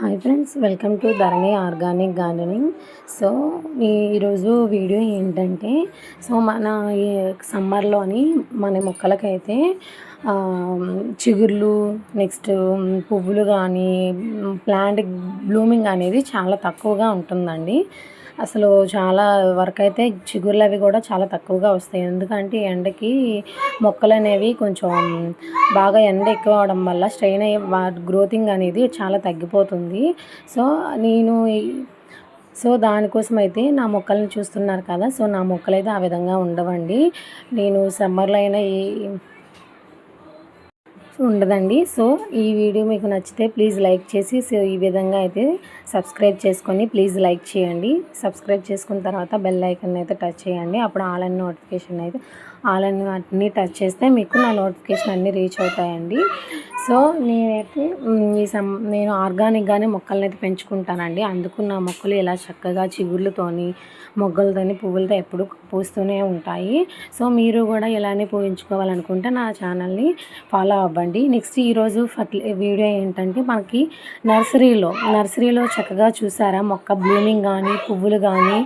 Hi friends, welcome to Dharani organic gardening. So ఈరోజు video ఏంటంటే, మన ఈ సమ్మర్లోని మన మొక్కలకైతే చిగుర్లు, నెక్స్ట్ పువ్వులు కానీ ప్లాంట్ బ్లూమింగ్ అనేది చాలా తక్కువగా ఉంటుందండి. అసలు చాలా వరకు అయితే చిగుర్లు అవి కూడా చాలా తక్కువగా వస్తాయి. ఎందుకంటే ఎండకి మొక్కలు అనేవి కొంచెం బాగా ఎండ ఎక్కువ అవడం వల్ల స్ట్రెయిన్ అయ్యి గ్రోతింగ్ అనేది చాలా తగ్గిపోతుంది. సో నేను దానికోసం అయితే నా మొక్కల్ని చూస్తున్నారు కదా. సో నా మొక్కలైతే ఆ విధంగా ఉండవండి. నేను సమ్మర్లో అయినా ఉండదండి. సో ఈ వీడియో మీకు నచ్చితే ప్లీజ్ లైక్ చేసి, సో ఈ విధంగా అయితే సబ్స్క్రైబ్ చేసుకొని ప్లీజ్ లైక్ చేయండి. సబ్స్క్రైబ్ చేసుకున్న తర్వాత బెల్ ఐకాన్ అయితే టచ్ చేయండి. అప్పుడు ఆల్ అన్ని నోటిఫికేషన్ అయితే ఆల్ అన్ని వాటిని టచ్ చేస్తే మీకు నా నోటిఫికేషన్ అన్నీ రీచ్ అవుతాయండి. సో నేనైతే నేను ఆర్గానిక్గానే మొక్కలను అయితే పెంచుకుంటానండి. అందుకు నా మొక్కలు ఇలా చక్కగా చిగుర్లతోని, మొగ్గలతోని, పువ్వులతో ఎప్పుడు పూస్తూనే ఉంటాయి. సో మీరు కూడా ఇలానే పూజించుకోవాలనుకుంటే నా ఛానల్ని ఫాలో అవ్వండి. నెక్స్ట్ ఈరోజు వీడియో ఏంటంటే, మనకి నర్సరీలో చక్కగా చూసారా మొక్క బ్లూమింగ్ కానీ, పువ్వులు కానీ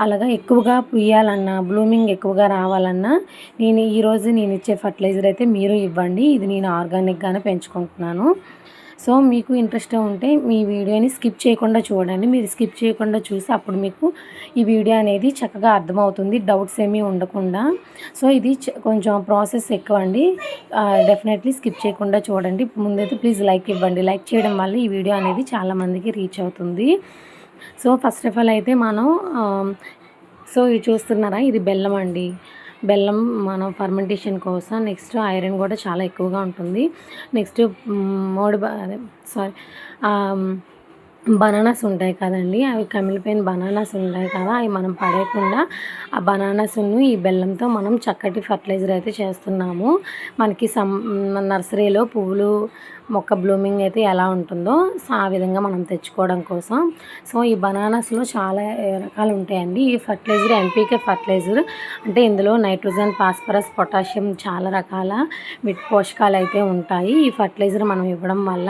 అలాగా ఎక్కువగా పూయాలన్నా, బ్లూమింగ్ ఎక్కువగా రావాలన్నా ఈరోజు నేను ఇచ్చే ఫర్టిలైజర్ అయితే మీరు ఇవ్వండి. ఇది నేను ఆర్గానిక్గానే పెంచుకుంటున్నాను. సో మీకు ఇంట్రెస్ట్ ఉంటే మీ వీడియోని స్కిప్ చేయకుండా చూడండి. మీరు స్కిప్ చేయకుండా చూసి అప్పుడు మీకు ఈ వీడియో అనేది చక్కగా అర్థమవుతుంది, డౌట్స్ ఏమీ ఉండకుండా. సో ఇది కొంచెం ప్రాసెస్ ఎక్కువ అండి. డెఫినెట్లీ స్కిప్ చేయకుండా చూడండి. ముందైతే ప్లీజ్ లైక్ ఇవ్వండి. లైక్ చేయడం వల్ల ఈ వీడియో అనేది చాలామందికి రీచ్ అవుతుంది. సో ఫస్ట్ ఆఫ్ ఆల్ అయితే మనం ఇది చూస్తున్నారా, ఇది బెల్లం అండి. బెల్లం మనం ఫర్మెంటేషన్ కోసం. నెక్స్ట్ ఐరన్ కూడా చాలా ఎక్కువగా ఉంటుంది. నెక్స్ట్ బనానాస్ ఉంటాయి కదండి, అవి కమిలిపోయిన బనానాస్ ఉంటాయి కదా, అవి మనం పడేయకుండా ఆ బనానాస్ను ఈ బెల్లంతో మనం చక్కటి ఫర్టిలైజర్ అయితే చేస్తున్నాము. మనకి నర్సరీలో పువ్వులు మొక్క బ్లూమింగ్ అయితే ఎలా ఉంటుందో ఆ విధంగా మనం తెచ్చుకోవడం కోసం. సో ఈ బనానాస్లో చాలా రకాలు ఉంటాయండి. ఈ ఫర్టిలైజర్ NPK ఫర్టిలైజర్ అంటే ఇందులో నైట్రోజన్, ఫాస్ఫరస్, పొటాషియం చాలా రకాల పోషకాలు అయితే ఉంటాయి. ఈ ఫర్టిలైజర్ మనం ఇవ్వడం వల్ల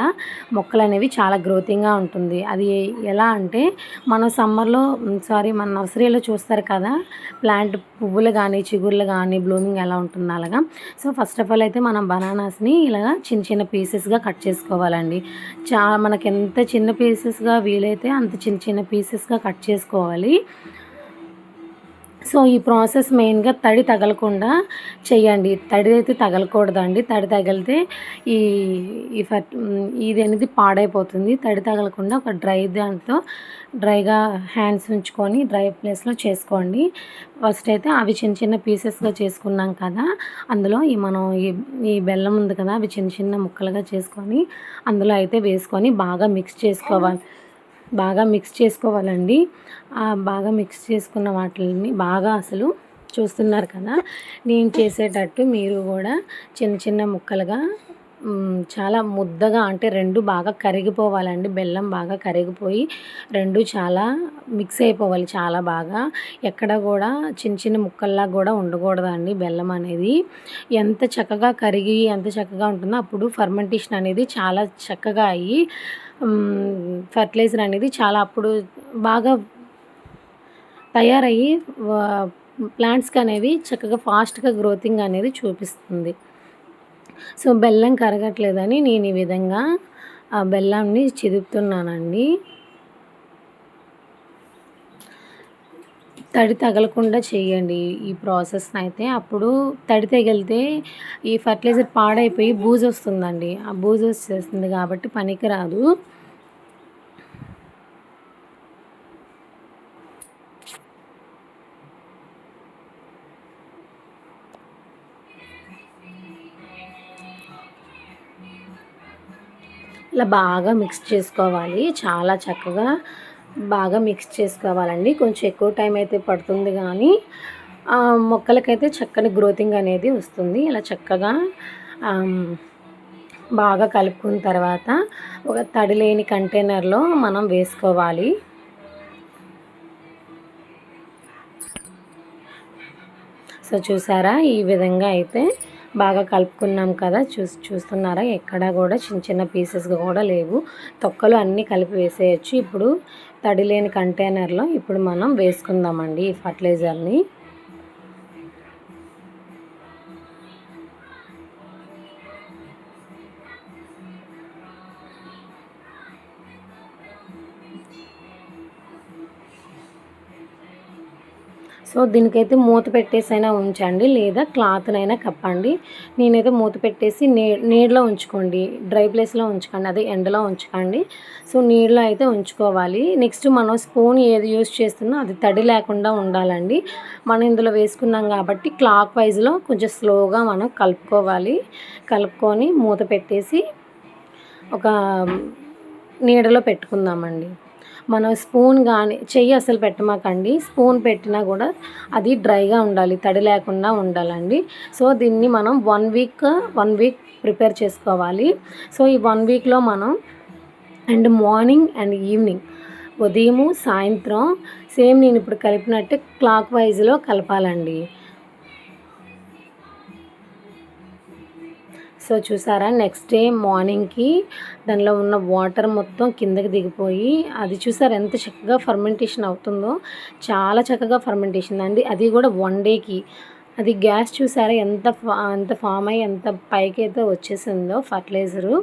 మొక్కలు అనేవి చాలా గ్రోతింగ్గా ఉంటుంది. అది ఎలా అంటే, మన మన నర్సరీలో చూస్తారు కదా ప్లాంట్ పువ్వులు కానీ, చిగుర్లు కానీ బ్లూమింగ్ ఎలా ఉంటుందో అలాగా. సో ఫస్ట్ ఆఫ్ ఆల్ అయితే మనం బనానాస్ని ఇలాగా చిన్న చిన్న పీసెస్గా కట్ చేసుకోవాలండి. మనకి ఎంత చిన్న పీసెస్గా వీలైతే అంత చిన్న చిన్న పీసెస్గా కట్ చేసుకోవాలి. సో ఈ ప్రాసెస్ మెయిన్గా తడి తగలకుండా చేయండి. తడి అయితే తగలకూడదండి. తడి తగిలితే ఇది అనేది పాడైపోతుంది. తడి తగలకుండా ఒక డ్రైగా హ్యాండ్స్ ఉంచుకొని డ్రై ప్లేస్లో చేసుకోండి. ఫస్ట్ అయితే అవి చిన్న చిన్న పీసెస్గా చేసుకున్నాం కదా, అందులో ఈ బెల్లం ఉంది కదా, అవి చిన్న చిన్న ముక్కలుగా చేసుకొని అందులో అయితే వేసుకొని బాగా మిక్స్ చేసుకోవాలండి. బాగా మిక్స్ చేసుకున్న వాటిని బాగా అసలు చూస్తున్నారు కదా, నేను చేసేటట్టు మీరు కూడా చిన్న చిన్న ముక్కలుగా చాలా ముద్దగా, అంటే రెండు బాగా కరిగిపోవాలండి. బెల్లం బాగా కరిగిపోయి రెండు చాలా మిక్స్ అయిపోవాలి చాలా బాగా. ఎక్కడ కూడా చిన్న చిన్న ముక్కల్లా కూడా ఉండకూడదండి. బెల్లం అనేది ఎంత చక్కగా ఉంటుందో అప్పుడు ఫర్మెంటేషన్ అనేది చాలా చక్కగా అయ్యి ఫర్టిలైజర్ అనేది చాలా అప్పుడు బాగా తయారయ్యి ప్లాంట్స్కి అనేవి చక్కగా ఫాస్ట్గా గ్రోతింగ్ అనేది చూపిస్తుంది. సో బెల్లం కరగట్లేదని నేను ఈ విధంగా ఆ బెల్లాన్ని చిదుపుతున్నానండి. తడి తగలకుండా చేయండి ఈ ప్రాసెస్ని అయితే. అప్పుడు తడి తగిలితే ఈ ఫర్టిలైజర్ పాడైపోయి బూజు వస్తుందండి. ఆ బూజు వచ్చేస్తుంది కాబట్టి పనికిరాదు. ఇలా బాగా మిక్స్ చేసుకోవాలి. చాలా చక్కగా బాగా మిక్స్ చేసుకోవాలండి. కొంచెం ఎక్కువ టైం అయితే పడుతుంది కానీ మొక్కలకైతే చక్కని గ్రోతింగ్ అనేది వస్తుంది. ఇలా చక్కగా బాగా కలుపుకున్న తర్వాత ఒక తడి లేని కంటైనర్లో మనం వేసుకోవాలి. సో చూసారా, ఈ విధంగా అయితే బాగా కలుపుకున్నాం కదా, చూస్తున్నారా ఎక్కడా కూడా చిన్న చిన్న పీసెస్గా కూడా లేవు. తొక్కలు అన్నీ కలిపి వేసేయచ్చు. ఇప్పుడు తడి లేని కంటైనర్లో ఇప్పుడు మనం వేసుకుందామండి ఈ ఫర్టిలైజర్ని. సో దీనికైతే మూత పెట్టేసైనా ఉంచండి, లేదా క్లాత్నైనా కప్పండి. నేనైతే మూత పెట్టేసి నీడలో ఉంచుకోండి, డ్రై ప్లేస్లో ఉంచకండి, అదే ఎండలో ఉంచకండి. సో నీడలో అయితే ఉంచుకోవాలి. నెక్స్ట్ మనం స్పూన్ ఏది యూస్ చేస్తున్నా అది తడి లేకుండా ఉండాలండి. మనం ఇందులో వేసుకున్నాం కాబట్టి క్లాక్ వైజ్లో కొంచెం స్లోగా మనం కలుపుకొని మూత పెట్టేసి ఒక నీడలో పెట్టుకుందామండి. మనం స్పూన్ కానీ చెయ్యి అసలు పెట్టమాకండి. స్పూన్ పెట్టినా కూడా అది డ్రైగా ఉండాలి, తడి లేకుండా ఉండాలండి. సో దీన్ని మనం 1 వీక్ ప్రిపేర్ చేసుకోవాలి. సో ఈ 1 వీక్లో మనం మార్నింగ్ అండ్ ఈవినింగ్, ఉదయము సాయంత్రం సేమ్ నేను ఇప్పుడు కలిపినట్టు క్లాక్ వైజ్లో కలపాలండి. సో చూసారా, నెక్స్ట్ డే మార్నింగ్కి దానిలో ఉన్న వాటర్ మొత్తం కిందకి దిగిపోయి అది చూసారా ఎంత చక్కగా ఫర్మెంటేషన్ అవుతుందో. చాలా చక్కగా ఫర్మెంటేషన్ అండి, అది కూడా 1 డేకి. అది గ్యాస్ చూసారా ఎంత ఫామ్ అయ్యి ఎంత పైకి అయితే వచ్చేసిందో ఫర్టిలైజరు.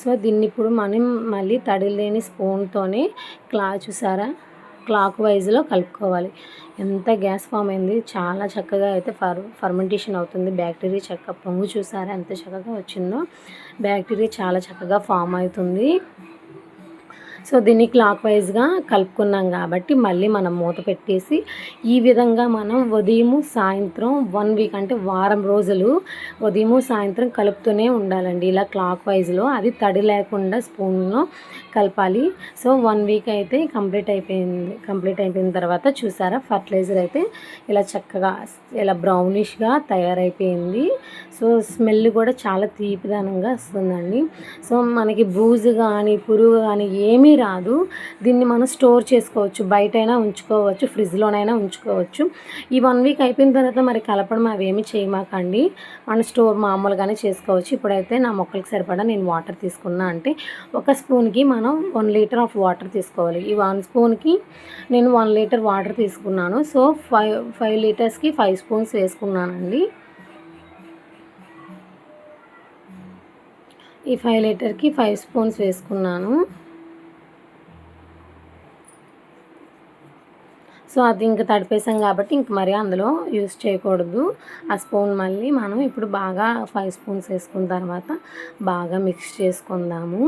సో దీన్ని ఇప్పుడు మనం మళ్ళీ తడి లేని స్పూన్తోనే చూసారా క్లాక్ వైజ్లో కలుపుకోవాలి. ఎంత గ్యాస్ ఫామ్ అయింది, చాలా చక్కగా అయితే ఫర్మెంటేషన్ అవుతుంది. బ్యాక్టీరియా చక్కగా పొంగు చూసారా ఎంత చక్కగా వచ్చిందో. బ్యాక్టీరియా చాలా చక్కగా ఫామ్ అవుతుంది. సో దీన్ని క్లాక్ వైజ్గా కలుపుకున్నాం కాబట్టి మళ్ళీ మనం మూత పెట్టేసి ఈ విధంగా మనం ఉదయము సాయంత్రం 1 వీక్ అంటే వారం రోజులు ఉదయము సాయంత్రం కలుపుతూనే ఉండాలండి. ఇలా క్లాక్ వైజ్లో అది తడి లేకుండా స్పూన్లో కలపాలి. సో 1 వీక్ అయితే కంప్లీట్ అయిపోయిన తర్వాత చూసారా ఫర్టిలైజర్ అయితే ఇలా చక్కగా ఇలా బ్రౌనిష్గా తయారైపోయింది. సో స్మెల్ కూడా చాలా తీపిదనంగా వస్తుందండి. సో మనకి బూజు కానీ పురుగు కానీ ఏమీ రాదు. దీన్ని మనం స్టోర్ చేసుకోవచ్చు, బయటైనా ఉంచుకోవచ్చు, ఫ్రిడ్జ్లోనైనా ఉంచుకోవచ్చు. ఈ 1 వీక్ అయిపోయిన తర్వాత మరి కలపడం అవేమీ చేయమాకండి, మనం స్టోర్ మామూలుగానే చేసుకోవచ్చు. ఇప్పుడైతే నా మొక్కలకి సరిపడా నేను వాటర్ తీసుకున్నా అంటే ఒక స్పూన్కి మనం 1 లీటర్ ఆఫ్ వాటర్ తీసుకోవాలి. ఈ 1 స్పూన్కి నేను 1 లీటర్ వాటర్ తీసుకున్నాను. సో 5 లీటర్స్కి 5 స్పూన్స్ వేసుకున్నానండి. ఈ 5 లీటర్కి 5 స్పూన్స్ వేసుకున్నాను. సో అది ఇంకా తడిపేసాం కాబట్టి ఇంక మరి అందులో యూస్ చేయకూడదు ఆ స్పూన్. మళ్ళీ మనం ఇప్పుడు బాగా 5 స్పూన్స్ వేసుకున్న తర్వాత బాగా మిక్స్ చేసుకుందాము.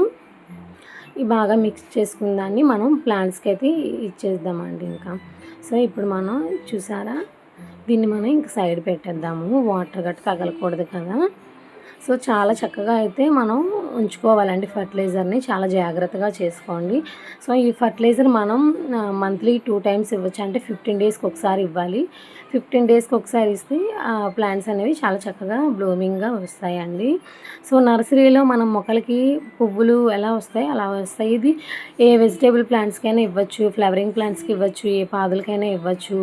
ఈ బాగా మిక్స్ చేసుకున్న దాన్ని మనం ప్లాంట్స్కి అయితే ఇచ్చేద్దామండి ఇంకా. సో ఇప్పుడు మనం చూసారా దీన్ని మనం ఇంక సైడ్ పెట్టేద్దాము, వాటర్ గట్ట తగలకూడదు కదా. సో చాలా చక్కగా అయితే మనం ఉంచుకోవాలండి ఫర్టిలైజర్ని, చాలా జాగ్రత్తగా చేసుకోండి. సో ఈ ఫర్టిలైజర్ మనం మంత్లీ 2 టైమ్స్ ఇవ్వచ్చు, అంటే 15 డేస్కి ఒకసారి ఇవ్వాలి. 15 డేస్కి ఒకసారి ఇస్తే ప్లాంట్స్ అనేవి చాలా చక్కగా బ్లూమింగ్గా వస్తాయండి. సో నర్సరీలో మనం మొక్కలకి పువ్వులు ఎలా వస్తాయి అలా వస్తాయి. ఇది ఏ వెజిటేబుల్ ప్లాంట్స్కైనా ఇవ్వచ్చు, ఫ్లవరింగ్ ప్లాంట్స్కి ఇవ్వచ్చు, ఏ పాదులకైనా ఇవ్వచ్చు,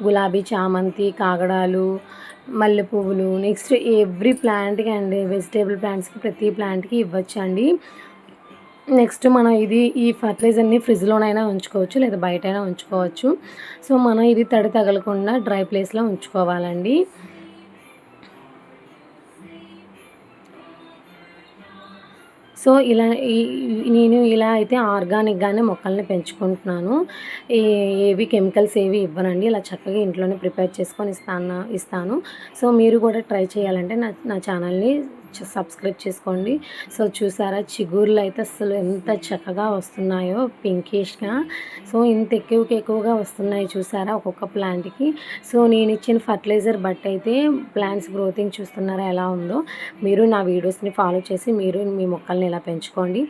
గులాబీ, చామంతి, కాగడాలు, మల్లె పువ్వులు, నెక్స్ట్ ఎవ్రీ ప్లాంట్కి అండి, వెజిటేబుల్ ప్లాంట్స్కి ప్రతి ప్లాంట్కి ఇవ్వచ్చు అండి. నెక్స్ట్ మనం ఈ ఫర్టిలైజర్ని ఫ్రిడ్జ్లోనైనా ఉంచుకోవచ్చు, లేదా బయటైనా ఉంచుకోవచ్చు. సో మనం ఇది తడి తగలకుండా డ్రై ప్లేస్లో ఉంచుకోవాలండి. సో నేను ఇలా అయితే ఆర్గానిక్గానే మొక్కల్ని పెంచుకుంటున్నాను. ఏవి కెమికల్స్ ఏవి ఇవ్వనండి, ఇలా చక్కగా ఇంట్లోనే ప్రిపేర్ చేసుకొని ఇస్తాను. సో మీరు కూడా ట్రై చేయాలంటే నా ఛానల్ని సబ్స్క్రైబ్ చేసుకోండి. సో చూసారా చిగుర్లు అయితే అసలు ఎంత చక్కగా వస్తున్నాయో పింకిష్గా. సో ఇంత ఎక్కువగా వస్తున్నాయి చూసారా ఒక్కొక్క ప్లాంట్కి. సో నేను ఇచ్చిన ఫర్టిలైజర్ బట్టి అయితే ప్లాంట్స్ గ్రోతింగ్ చూస్తున్నారా ఎలా ఉందో. మీరు నా వీడియోస్ని ఫాలో చేసి మీరు మీ మొక్కల్ని ఇలా పెంచుకోండి.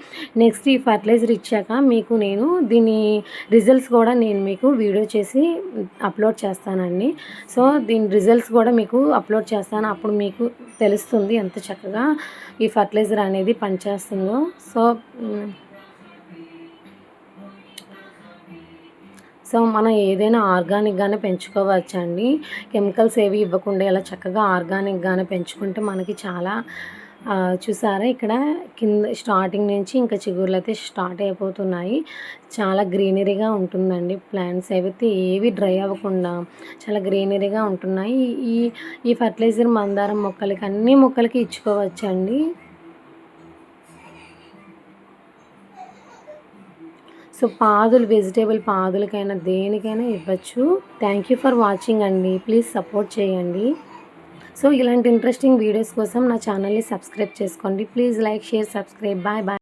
నెక్స్ట్ ఈ ఫర్టిలైజర్ ఇచ్చాక మీకు నేను దీని రిజల్ట్స్ కూడా నేను మీకు వీడియో చేసి అప్లోడ్ చేస్తానండి. సో దీని రిజల్ట్స్ కూడా మీకు అప్లోడ్ చేస్తాను, అప్పుడు మీకు తెలుస్తుంది ఎంత చక్కగా ఈ ఫర్టిలైజర్ అనేది పనిచేస్తుందో. సో మనం ఏదైనా ఆర్గానిక్గానే పెంచుకోవచ్చండి. కెమికల్స్ ఏవి ఇవ్వకుండా ఇలా చక్కగా ఆర్గానిక్గానే పెంచుకుంటే మనకి చాలా చూసారా ఇక్కడ కింద స్టార్టింగ్ నుంచి ఇంకా చిగుర్లయితే స్టార్ట్ అయిపోతున్నాయి. చాలా గ్రీనరీగా ఉంటుందండి. ప్లాంట్స్ అయితే ఏవి డ్రై అవ్వకుండా చాలా గ్రీనరీగా ఉంటున్నాయి. ఈ ఈ ఫర్టిలైజర్ మందారం మొక్కలకి అన్ని మొక్కలకి ఇచ్చుకోవచ్చండి. సో పాదులు వెజిటేబుల్ పాదులకైనా దేనికైనా ఇవ్వచ్చు. థ్యాంక్ యూ ఫర్ వాచింగ్ అండి. ప్లీజ్ సపోర్ట్ చేయండి. సో ఇలాంటి ఇంట్రెస్టింగ్ వీడియోస్ కోసం నా ఛానల్ని సబ్స్క్రైబ్ చేసుకోండి. Please like, share, subscribe. Bye bye.